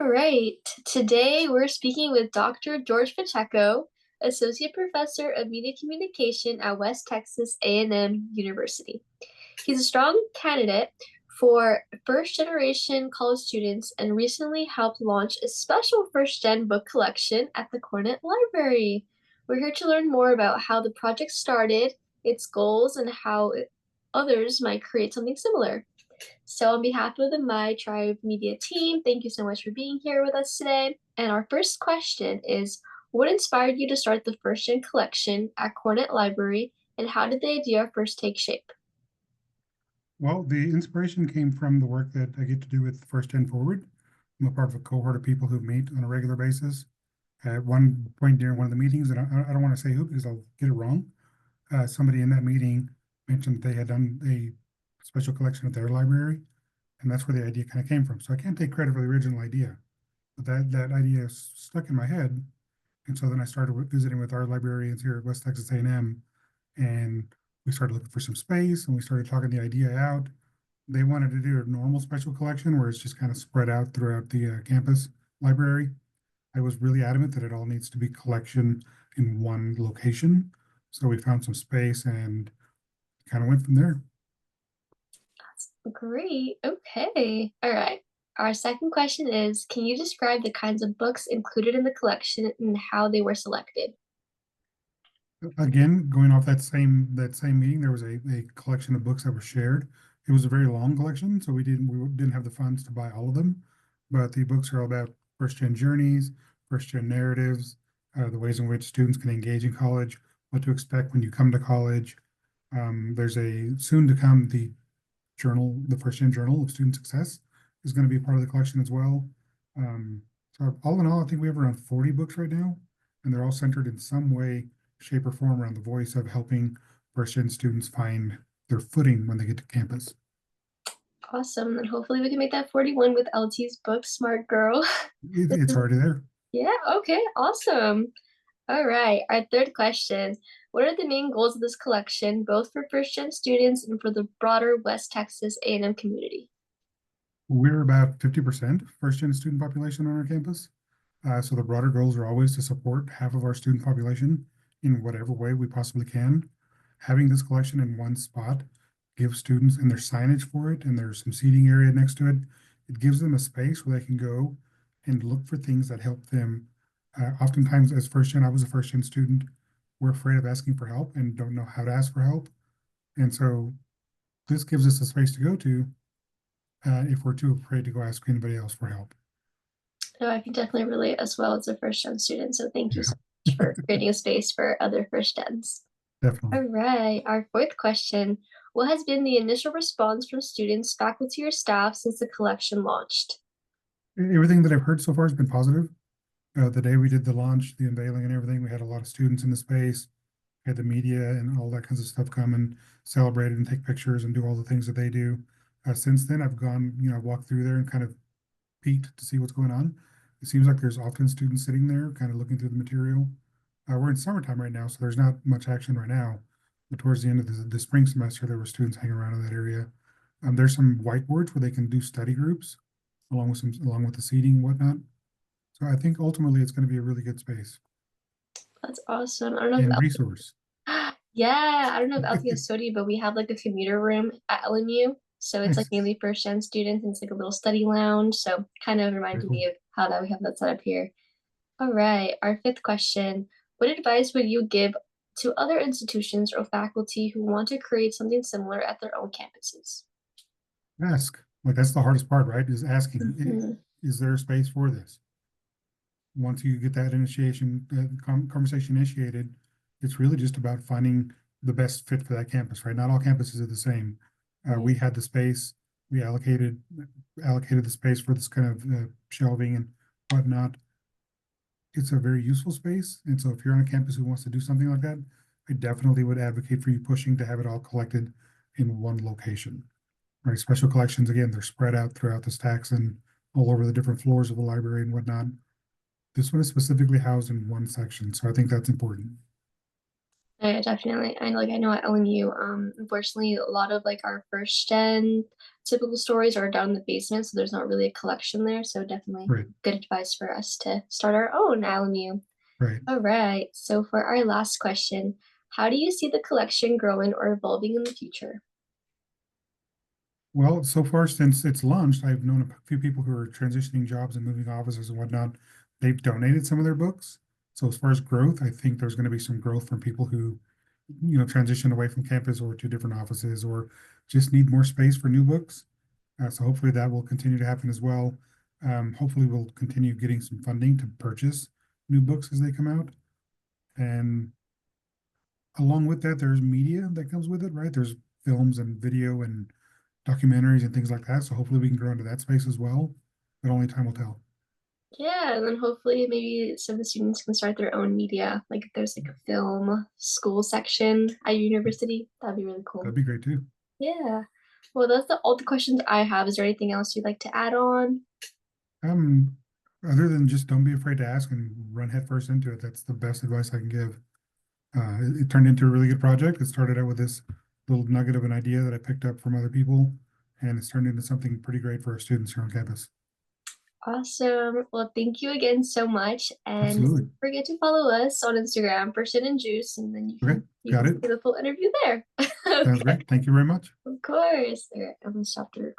All right. Today we're speaking with Dr. George Pacheco, Associate Professor of Media Communication at West Texas A&M University. He's a strong candidate for first generation college students and recently helped launch a special first gen book collection at the Cornet Library. We're here to learn more about how the project started, its goals, and how others might create something similar. So, on behalf of the My Tribe Media team, thank you so much for being here with us today. And our first question is, what inspired you to start the First Gen collection at Cornet Library, and how did the idea first take shape? Well, the inspiration came from the work that I get to do with First Gen Forward. I'm a part of a cohort of people who meet on a regular basis. At one point during one of the meetings, and I don't want to say who because I'll get it wrong, somebody in that meeting mentioned they had done a special collection at their library, and that's where the idea kind of came from. So I can't take credit for the original idea, but that idea stuck in my head. And so then I started visiting with our librarians here at West Texas A&M, and we started looking for some space, and we started talking the idea out. They wanted to do a normal special collection where it's just kind of spread out throughout the campus library. I was really adamant that it all needs to be collection in one location. So we found some space and kind of went from there. Great. Okay. All right. Our second question is, can you describe the kinds of books included in the collection and how they were selected? Again, going off that same meeting, there was a collection of books that were shared. It was a very long collection, so we didn't have the funds to buy all of them. But the books are all about first gen journeys, first gen narratives, the ways in which students can engage in college, what to expect when you come to college. There's a soon to come the journal, the first gen journal of student success is going to be a part of the collection as well. So all in all, I think we have around 40 books right now, and they're all centered in some way, shape, or form around the voice of helping first gen students find their footing when they get to campus. Awesome. And hopefully we can make that 41 with LT's book, Smart Girl. It's already there. Yeah, okay, awesome. All right, our third question. What are the main goals of this collection, both for first gen students and for the broader West Texas A&M community? We're about 50% first gen student population on our campus. So the broader goals are always to support half of our student population in whatever way we possibly can. Having this collection in one spot gives students, and there's signage for it, and there's some seating area next to it. It gives them a space where they can go and look for things that help them. Oftentimes, as first gen, I was a first gen student, we're afraid of asking for help and don't know how to ask for help. And so this gives us a space to go to if we're too afraid to go ask anybody else for help. No, I can definitely relate as well as a first gen student, so thank you Yeah, so much for creating a space for other first gens. definitely. All right, our fourth question. What has been the initial response from students, faculty, or staff since the collection launched? Everything that I've heard so far has been positive. The day we did the launch, the unveiling and everything, we had a lot of students in the space, we had the media and all that kinds of stuff come and celebrate and take pictures and do all the things that they do. Since then, I've gone, walked through there and kind of peeked to see what's going on. It seems like there's often students sitting there kind of looking through the material. We're in summertime right now, so there's not much action right now. But towards the end of the spring semester, there were students hanging around in that area. There's some whiteboards where they can do study groups along with the seating and whatnot. So I think ultimately it's going to be a really good space That's awesome. I don't know if and resource. yeah, I don't know if LT has Sodi, but we have like a commuter room at LMU. So it's like Nice. mainly first gen students and it's like a little study lounge. So kind of Very reminded cool. me of how that we have that set up here. All right, our fifth question. What advice would you give to other institutions or faculty who want to create something similar at their own campuses? Ask. Like that's the hardest part, right? Is asking, Mhm. is there a space for this? Once you get that initiation, conversation initiated, it's really just about finding the best fit for that campus, right? Not all campuses are the same. Right. We had the space, we allocated the space for this kind of shelving and whatnot. It's a very useful space. And so if you're on a campus who wants to do something like that, I definitely would advocate for you pushing to have it all collected in one location. Right? Special collections, again, they're spread out throughout the stacks and all over the different floors of the library and whatnot. This one is specifically housed in one section, so I think that's important. Definitely. I know at LMU, unfortunately, a lot of like our first gen typical stories are down in the basement, so there's not really a collection there. So definitely Right, good advice for us to start our own LMU. right. All right. So for our last question, how do you see the collection growing or evolving in the future? Well, so far since it's launched, I've known a few people who are transitioning jobs and moving offices and whatnot. They've donated some of their books. So as far as growth, I think there's going to be some growth from people who, transition away from campus or to different offices or just need more space for new books. So hopefully that will continue to happen as well. Hopefully we'll continue getting some funding to purchase new books as they come out. And along with that, there's media that comes with it, right? There's films and video and documentaries and things like that. So hopefully we can grow into that space as well, but only time will tell. Yeah, and then hopefully maybe some of the students can start their own media. Like if there's like a film school section at your university, that'd be really That'd cool. be great too. Yeah. Well, that's all the questions I have. Is there anything else you'd like to add on? Um, Other than just don't be afraid to ask and run headfirst into it. That's the best advice I can give. It turned into a really good project. It started out with this little nugget of an idea that I picked up from other people, and it's turned into something pretty great for our students here on campus. Awesome. Well, thank you again so much. And Absolutely. don't forget to follow us on Instagram for Sin and Juice, and then Okay, you got can it. see the full interview there. Sounds Okay, great. Thank you very much. of course. All right, I'm gonna stop the recording.